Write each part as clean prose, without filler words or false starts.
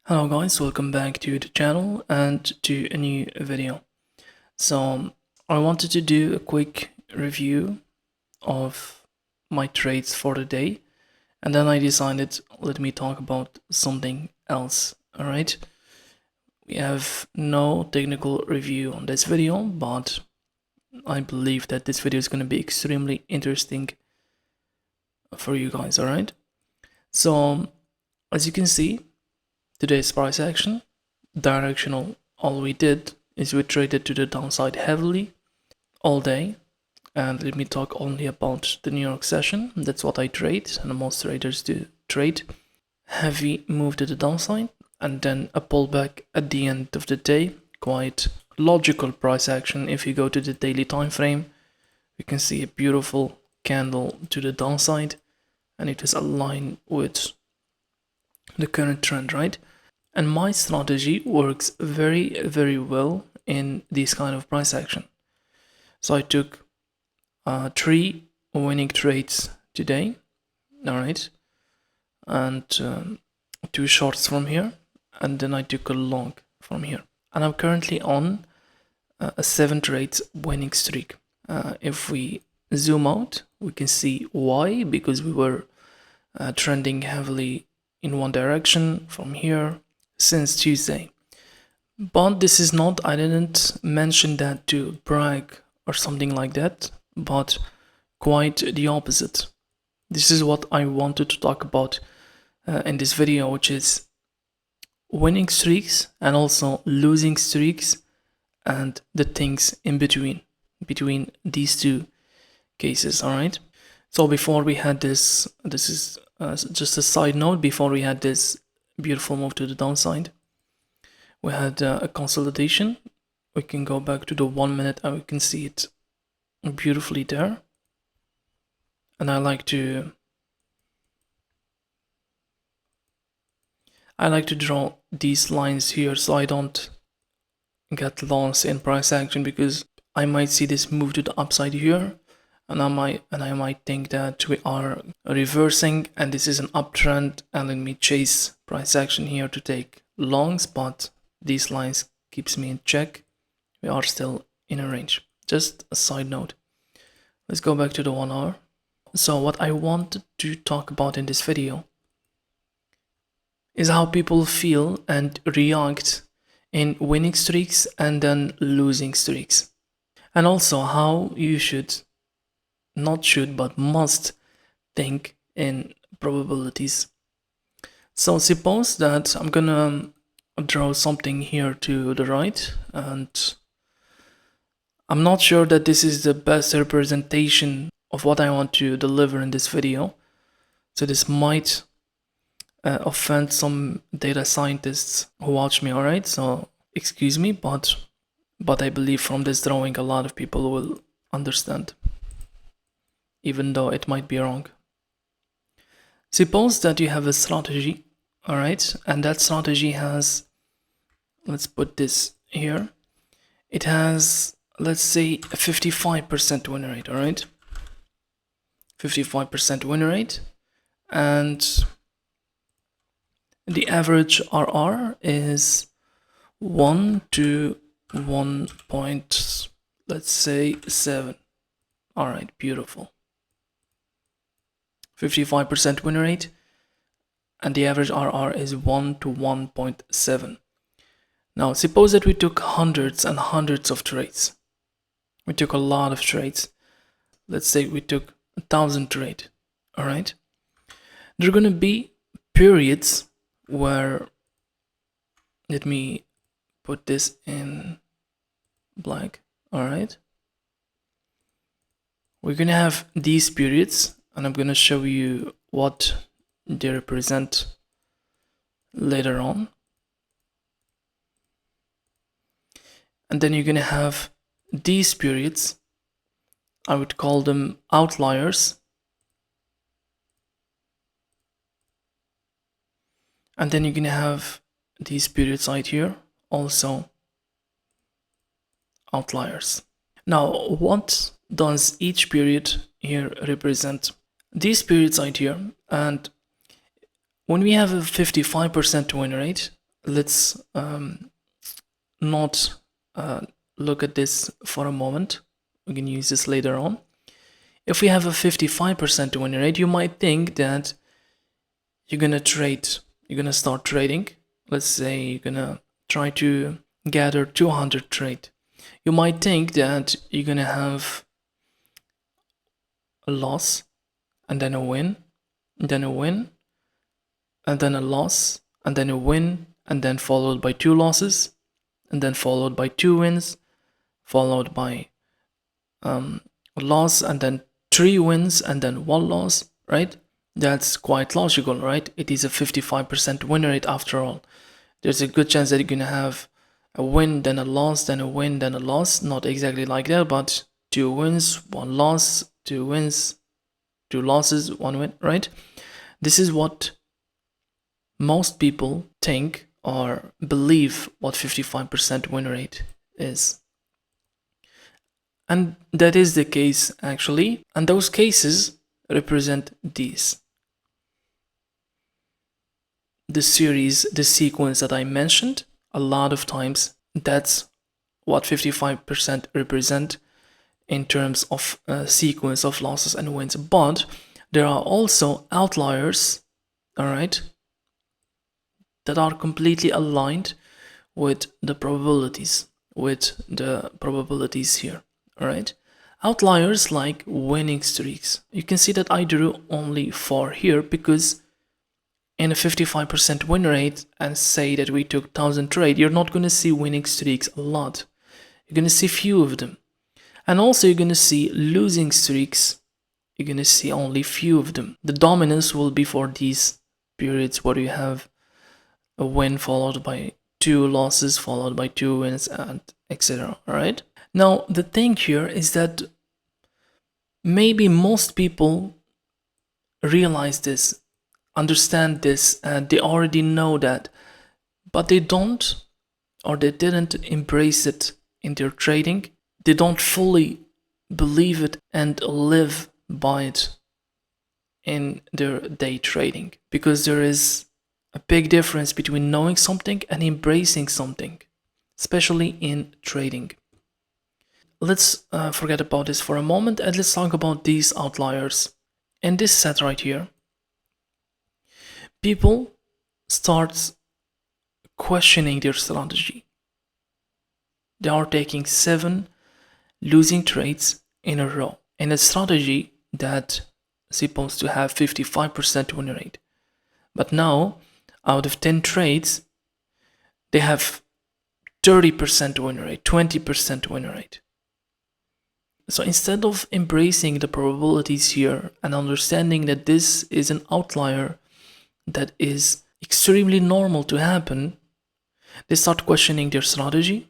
Hello guys, welcome back to the channel and to a new video. So I wanted to do a quick review of my trades for the day, and then I decided let me talk about something else. Alright, we have no technical review on this video, but I believe that this video is going to be extremely interesting for you guys. Alright, so as you can see, today's price action, directional, all we did is we traded to the downside heavily all day. And let me talk only about the New York session. That's what I trade, and most traders do trade. Heavy move to the downside, and then a pullback at the end of the day. Quite logical price action. If you go to the daily time frame, you can see a beautiful candle to the downside, and it is aligned with the current trend, right? And my strategy works very, very well in this kind of price action. So I took 3 winning trades today, all right, and 2 shorts from here, and then I took a long from here. And I'm currently on a 7 trades winning streak. If we zoom out, we can see why, because we were trending heavily in one direction from here since Tuesday. But this is not, I didn't mention that to brag or something like that, but quite the opposite. This is what I wanted to talk about in this video, which is winning streaks and also losing streaks and the things in between these two cases. All right, so before we had this is just a side note, before we had this beautiful move to the downside, we had a consolidation. We can go back to the 1 minute and we can see it beautifully there. And I like to draw these lines here so I don't get lost in price action, because I might see this move to the upside here, and I might think that we are reversing and this is an uptrend, and let me chase price action here to take longs, but these lines keeps me in check. We are still in a range. Just a side note. Let's go back to the 1 hour. So what I wanted to talk about in this video is how people feel and react in winning streaks and then losing streaks, and also how you must think in probabilities. So suppose that I'm gonna draw something here to the right, and I'm not sure that this is the best representation of what I want to deliver in this video, so this might offend some data scientists who watch me, alright? So excuse me, but I believe from this drawing a lot of people will understand, even though it might be wrong. Suppose that you have a strategy, alright, and that strategy has, let's put this here, it has, let's say, a 55% win rate, alright? 55% win rate, and the average RR is 1 to 1 point, let's say 7. Alright, beautiful. 55% win rate, and the average RR is 1 to 1.7. Now, suppose that we took hundreds and hundreds of trades. We took a lot of trades. Let's say we took 1,000 trades. Alright? There are going to be periods where, let me put this in black. Alright? We're going to have these periods, and I'm going to show you what they represent later on. And then you're going to have these periods. I would call them outliers. And then you're going to have these periods right here, also outliers. Now, what does each period here represent? These periods right here, and when we have a 55% win rate, let's not look at this for a moment. We can use this later on. If we have a 55% win rate, you might think that you're gonna start trading. Let's say you're gonna try to gather 200 trade. You might think that you're gonna have a loss, and then a win, and then a win, and then a loss, and then a win, and then followed by 2 losses, and then followed by 2 wins, followed by a loss, and then 3 wins, and then 1 loss, right? That's quite logical, right? It is a 55% win rate after all. There's a good chance that you're gonna have a win, then a loss, then a win, then a loss. Not exactly like that, but 2 wins, 1 loss, 2 wins, 2 losses, 1 win, right? This is what most people think or believe what 55% win rate is. And that is the case actually, and those cases represent these. The series, the sequence that I mentioned, a lot of times that's what 55% represent in terms of sequence of losses and wins. But there are also outliers, all right, that are completely aligned with the probabilities, here, all right? Outliers like winning streaks. You can see that I drew only 4 here because in a 55% win rate, and say that we took 1000 trade, you're not going to see winning streaks a lot. You're going to see few of them. And also you're going to see losing streaks. You're going to see only few of them. The dominance will be for these periods where you have a win followed by 2 losses, followed by 2 wins, and etc. Alright? Now, the thing here is that maybe most people realize this, understand this, and they already know that, but they don't, or they didn't embrace it in their trading. They don't fully believe it and live by it in their day trading, because there is a big difference between knowing something and embracing something, especially in trading. Let's forget about this for a moment and let's talk about these outliers. In this set right here, people start questioning their strategy. They are taking 7 losing trades in a row in a strategy that is supposed to have 55% win rate. But now, out of 10 trades, they have 30% win rate, 20% win rate. So instead of embracing the probabilities here and understanding that this is an outlier that is extremely normal to happen, they start questioning their strategy.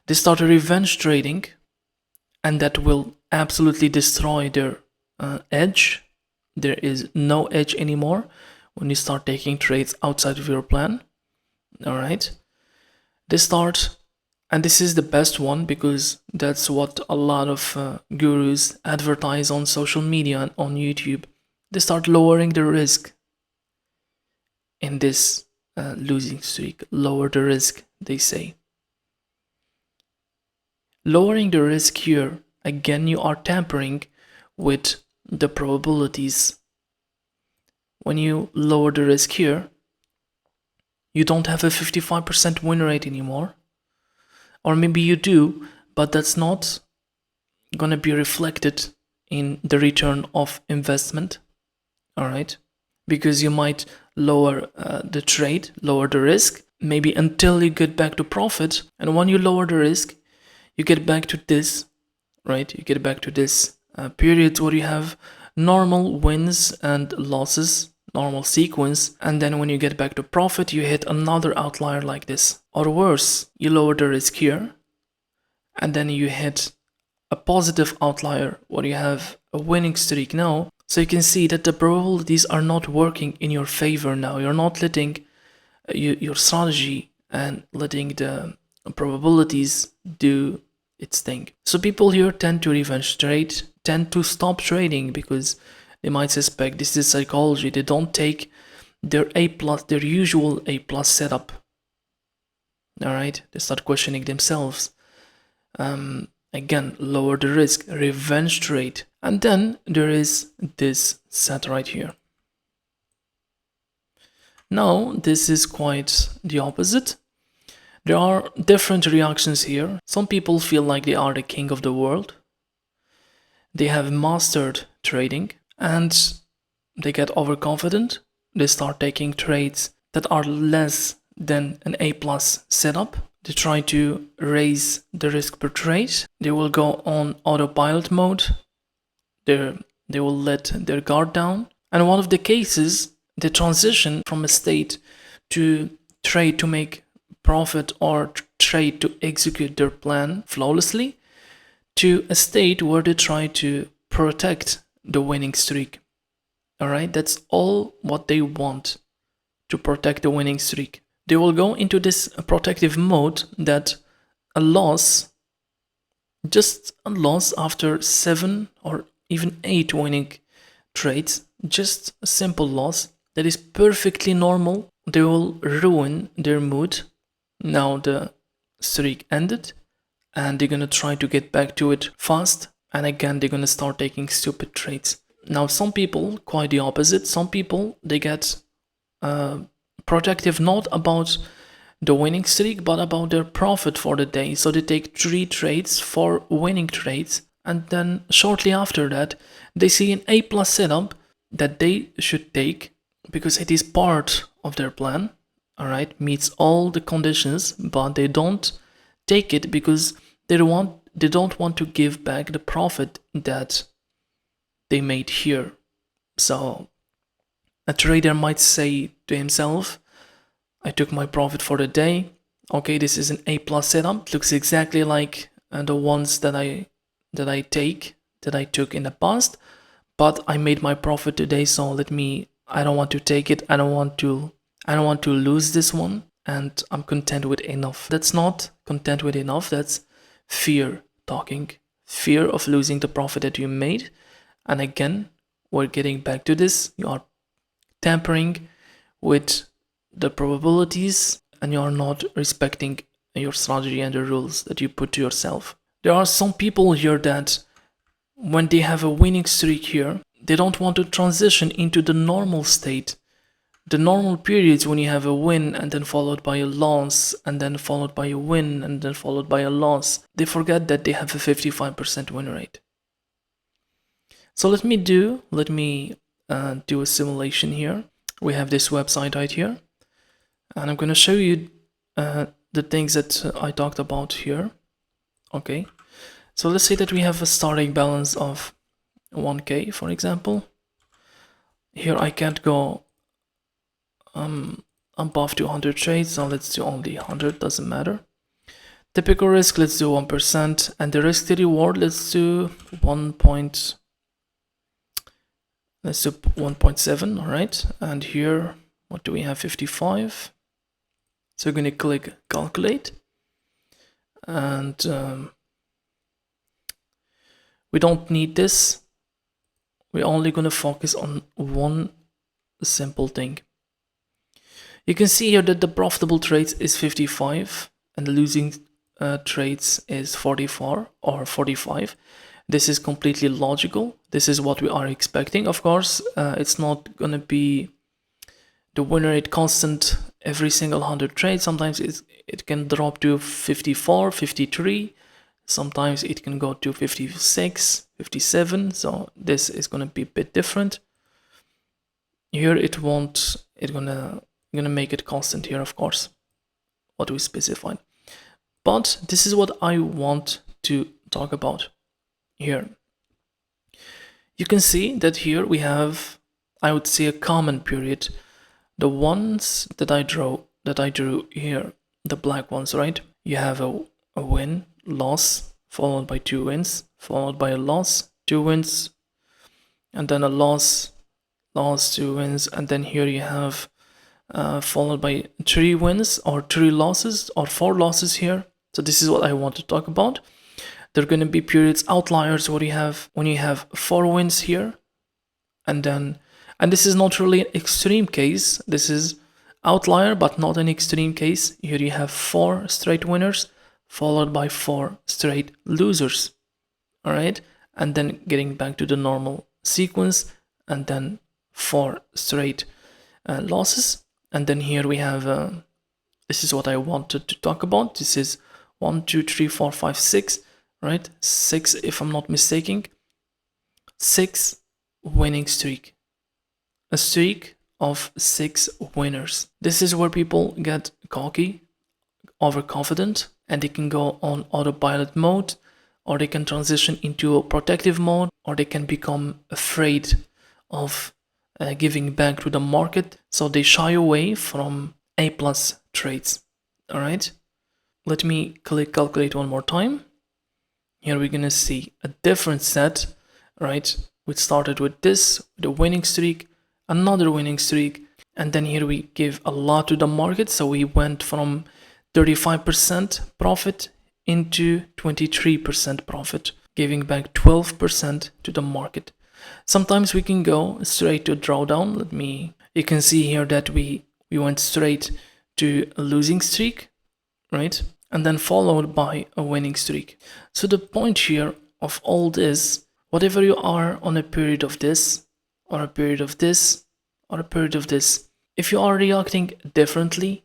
They start revenge trading, and that will absolutely destroy their edge. There is no edge anymore when you start taking trades outside of your plan. All right. They start, and this is the best one because that's what a lot of gurus advertise on social media and on YouTube. They start lowering the risk in this losing streak. Lower the risk, they say. Lowering the risk here, again, you are tampering with the probabilities. When you lower the risk here, you don't have a 55% win rate anymore. Or maybe you do, but that's not gonna be reflected in the return of investment. Alright? Because you might lower the trade, lower the risk, maybe until you get back to profit. And when you lower the risk, you get back to this, right? You get back to this period where you have normal wins and losses, normal sequence, and then when you get back to profit, you hit another outlier like this. Or worse, you lower the risk here, and then you hit a positive outlier where you have a winning streak now. So you can see that the probabilities are not working in your favor now. You're not letting your strategy and letting the probabilities do its thing. So people here tend to revenge trade, tend to stop trading because they might suspect this is psychology. They don't take their usual A plus setup. All right, they start questioning themselves. Again, lower the risk, revenge trade. And then there is this set right here. Now, this is quite the opposite. There are different reactions here. Some people feel like they are the king of the world. They have mastered trading and they get overconfident. They start taking trades that are less than an A plus setup. They try to raise the risk per trade. They will go on autopilot mode. They will let their guard down. And one of the cases, they transition from a state to trade to make profit or trade to execute their plan flawlessly to a state where they try to protect the winning streak. All right, that's all what they want, to protect the winning streak. They will go into this protective mode that a loss, just a loss after 7 or even 8 winning trades, just a simple loss that is perfectly normal. They will ruin their mood. Now the streak ended and they're gonna try to get back to it fast, and again they're gonna start taking stupid trades. Now some people, quite the opposite, some people they get protective not about the winning streak but about their profit for the day. So they take 3 trades, 4 winning trades, and then shortly after that they see an A plus setup that they should take because it is part of their plan. All right, meets all the conditions, but they don't take it because they don't want to give back the profit that they made here. So a trader might say to himself, I took my profit for the day. Okay, this is an A plus setup. It looks exactly like the ones that I took in the past, but I made my profit today, so I don't want to take it. I don't want to lose this one, and I'm content with enough. That's not content with enough, that's fear talking. Fear of losing the profit that you made. And again, we're getting back to this. You are tampering with the probabilities and you are not respecting your strategy and the rules that you put to yourself. There are some people here that when they have a winning streak here, they don't want to transition into the normal state. The normal periods when you have a win and then followed by a loss and then followed by a win and then followed by a loss. They forget that they have a 55% win rate. So let me do a simulation here. We have this website right here, and I'm going to show you the things that I talked about here. Okay, so let's say that we have a starting balance of 1k, for example. Here I can't go above 200 trades, so let's do only 100, doesn't matter. Typical risk, let's do 1%, and the risk to reward, let's do 1.7, all right. And here, what do we have? 55. So we're going to click calculate, and we don't need this. We're only going to focus on one simple thing. You can see here that the profitable trades is 55 and the losing trades is 44 or 45. This is completely logical. This is what we are expecting. Of course, it's not going to be the win rate constant every single 100 trades. Sometimes it can drop to 54, 53. Sometimes it can go to 56, 57. So this is going to be a bit different. Here it won't, it's gonna make it constant here, of course, what we specified. But this is what I want to talk about here. You can see that here we have, I would say, a common period. The ones that I drew here, the black ones, right? You have a win, loss, followed by 2 wins, followed by a loss, 2 wins, and then a loss, 2 wins, and then here you have followed by 3 wins or 3 losses or 4 losses here. So this is what I want to talk about. There are going to be periods, outliers, when you have 4 wins here, and then And this is not really an extreme case. This is outlier, but not an extreme case. Here you have 4 straight winners followed by 4 straight losers. All right, and then getting back to the normal sequence, and then 4 straight losses. And then here we have this is what I wanted to talk about. This is 1 2 3 4 5 6, right? 6 if I'm not mistaken. 6 winning streak, a streak of 6 winners. This is where people get cocky, overconfident, and they can go on autopilot mode, or they can transition into a protective mode, or they can become afraid of giving back to the market, so they shy away from A+ trades. All right, let me click calculate one more time. Here we're gonna see a different set, right? We started with this, the winning streak, another winning streak, and then here we give a lot to the market, so we went from 35% profit into 23% profit, giving back 12% to the market. Sometimes we can go straight to drawdown. You can see here that we went straight to a losing streak, right? And then followed by a winning streak. So the point here of all this, whatever you are on a period of this, or a period of this, or a period of this, if you are reacting differently,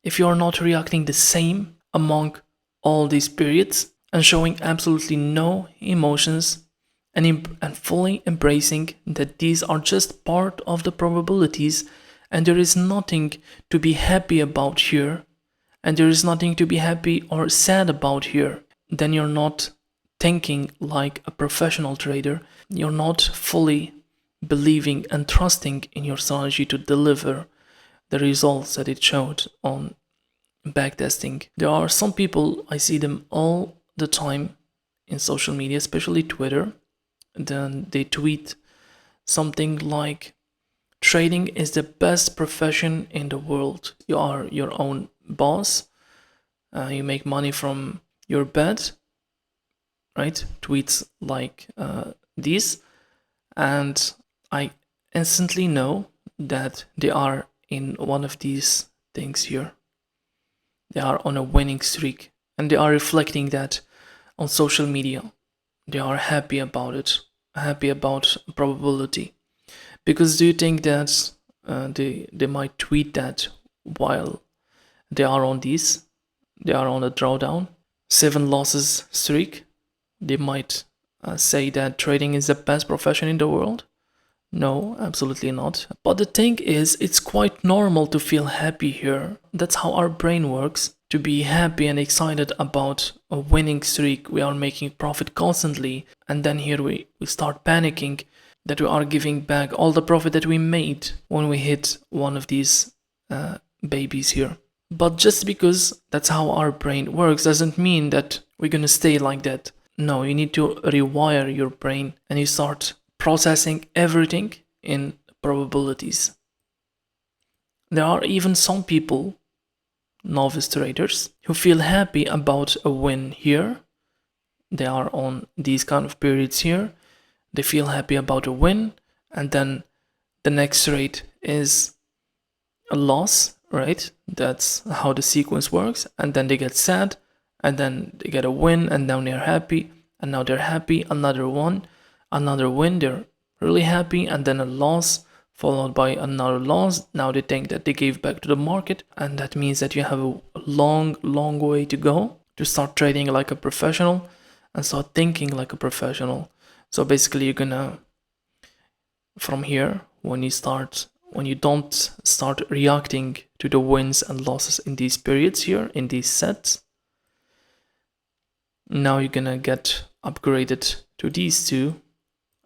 if you are not reacting the same among all these periods, and showing absolutely no emotions, and fully embracing that these are just part of the probabilities, and there is nothing to be happy about here, and there is nothing to be happy or sad about here, then you're not thinking like a professional trader. You're not fully believing and trusting in your strategy to deliver the results that it showed on backtesting. There are some people, I see them all the time in social media, especially Twitter. Then they tweet something like, trading is the best profession in the world. You are your own boss. You make money from your bed, right? Tweets like these. And I instantly know that they are in one of these things here. They are on a winning streak, and they are reflecting that on social media. They are happy about it, happy about probability. Because do you think that they might tweet that while they are on these? They are on a drawdown, 7 losses streak. They might say that trading is the best profession in the world? No, absolutely not. But the thing is, it's quite normal to feel happy here. That's how our brain works. To be happy and excited about a winning streak, we are making profit constantly, and then here we start panicking that we are giving back all the profit that we made when we hit one of these babies here. But just because that's how our brain works doesn't mean that we're gonna stay like that. No, you need to rewire your brain, and you start processing everything in probabilities. There are even some people, novice traders, who feel happy about a win here. They are on these kind of periods here. They feel happy about a win, and then the next trade is a loss, right? That's how the sequence works. And then they get sad, and then they get a win, and now they're happy, and now they're happy, another one, another win, they're really happy, and then a loss followed by another loss. Now they think that they gave back to the market, and that means that you have a long way to go to start trading like a professional and start thinking like a professional. So basically you're gonna, from here, when you don't start reacting to the wins and losses in these periods here, in these sets, now you're gonna get upgraded to these two,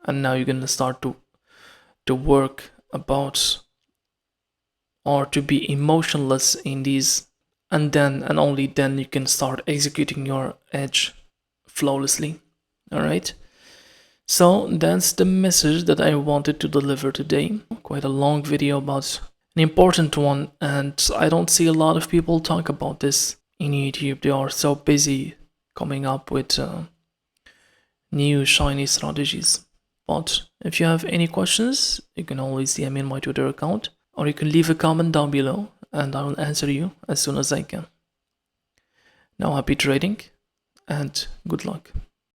and now you're gonna start to work about, or to be emotionless in these, and then and only then you can start executing your edge flawlessly. All right, so that's the message that I wanted to deliver today. Quite a long video, but an important one, and I don't see a lot of people talk about this in YouTube. They are so busy coming up with new shiny strategies. But if you have any questions, you can always DM me in my Twitter account, or you can leave a comment down below and I will answer you as soon as I can. Now, happy trading and good luck.